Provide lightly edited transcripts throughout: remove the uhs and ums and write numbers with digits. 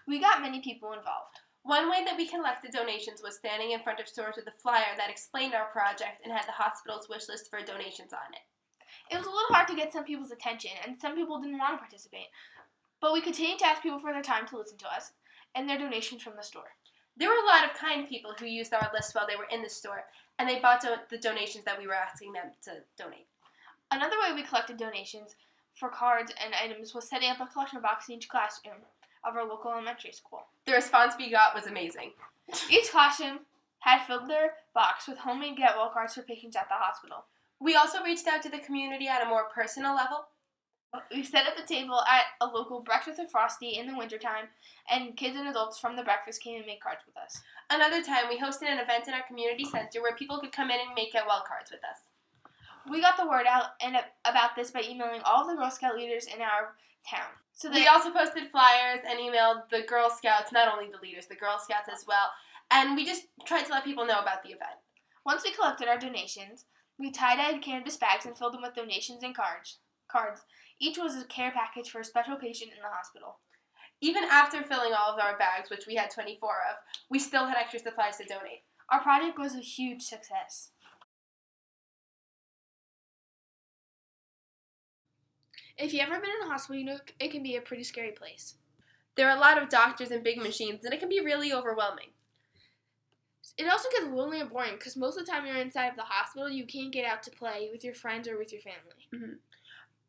We got many people involved. One way that we collected donations was standing in front of stores with a flyer that explained our project and had the hospital's wish list for donations on it. It was a little hard to get some people's attention, and some people didn't want to participate. But we continued to ask people for their time to listen to us and their donations from the store. There were a lot of kind people who used our list while they were in the store, and they bought the donations that we were asking them to donate. Another way we collected donations for cards and items was setting up a collection box in each classroom of our local elementary school. The response we got was amazing. Each classroom had filled their box with homemade get well cards for patients at the hospital. We also reached out to the community at a more personal level. We set up a table at a local Breakfast with Frosty in the wintertime, and kids and adults from the breakfast came and made cards with us. Another time, we hosted an event in our community center where people could come in and make get well cards with us. We got the word out about this by emailing all of the Girl Scout leaders in our town. We also posted flyers and emailed the Girl Scouts, not only the leaders, the Girl Scouts as well, and we just tried to let people know about the event. Once we collected our donations, we tie-dyed canvas bags and filled them with donations and cards. Each was a care package for a special patient in the hospital. Even after filling all of our bags, which we had 24 of, we still had extra supplies to donate. Our project was a huge success. If you've ever been in a hospital, you know it can be a pretty scary place. There are a lot of doctors and big machines, and it can be really overwhelming. It also gets lonely and boring because most of the time you're inside of the hospital, you can't get out to play with your friends or with your family. Mm-hmm.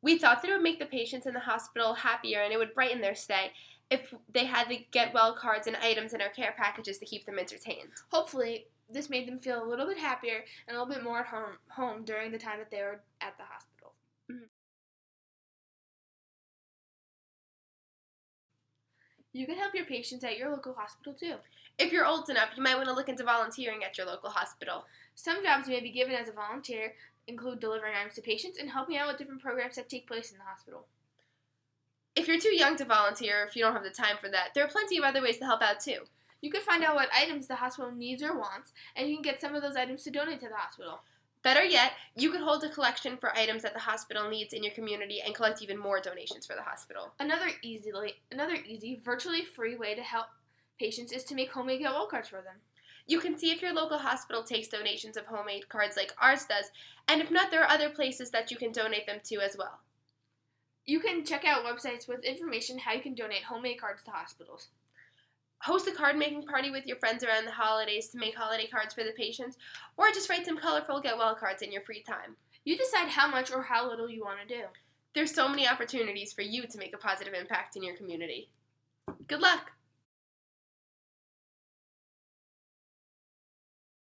We thought that it would make the patients in the hospital happier and it would brighten their stay if they had the get well cards and items in our care packages to keep them entertained. Hopefully, this made them feel a little bit happier and a little bit more at home during the time that they were at the hospital. Mm-hmm. You can help your patients at your local hospital too. If you're old enough, you might want to look into volunteering at your local hospital. Some jobs you may be given as a volunteer include delivering items to patients and helping out with different programs that take place in the hospital. If you're too young to volunteer, or if you don't have the time for that, there are plenty of other ways to help out too. You can find out what items the hospital needs or wants, and you can get some of those items to donate to the hospital. Better yet, you could hold a collection for items that the hospital needs in your community and collect even more donations for the hospital. Another easy, virtually free way to help patients is to make homemade get well cards for them. You can see if your local hospital takes donations of homemade cards like ours does, and if not, there are other places that you can donate them to as well. You can check out websites with information how you can donate homemade cards to hospitals. Host a card-making party with your friends around the holidays to make holiday cards for the patients, or just write some colorful get well cards in your free time. You decide how much or how little you want to do. There's so many opportunities for you to make a positive impact in your community. Good luck!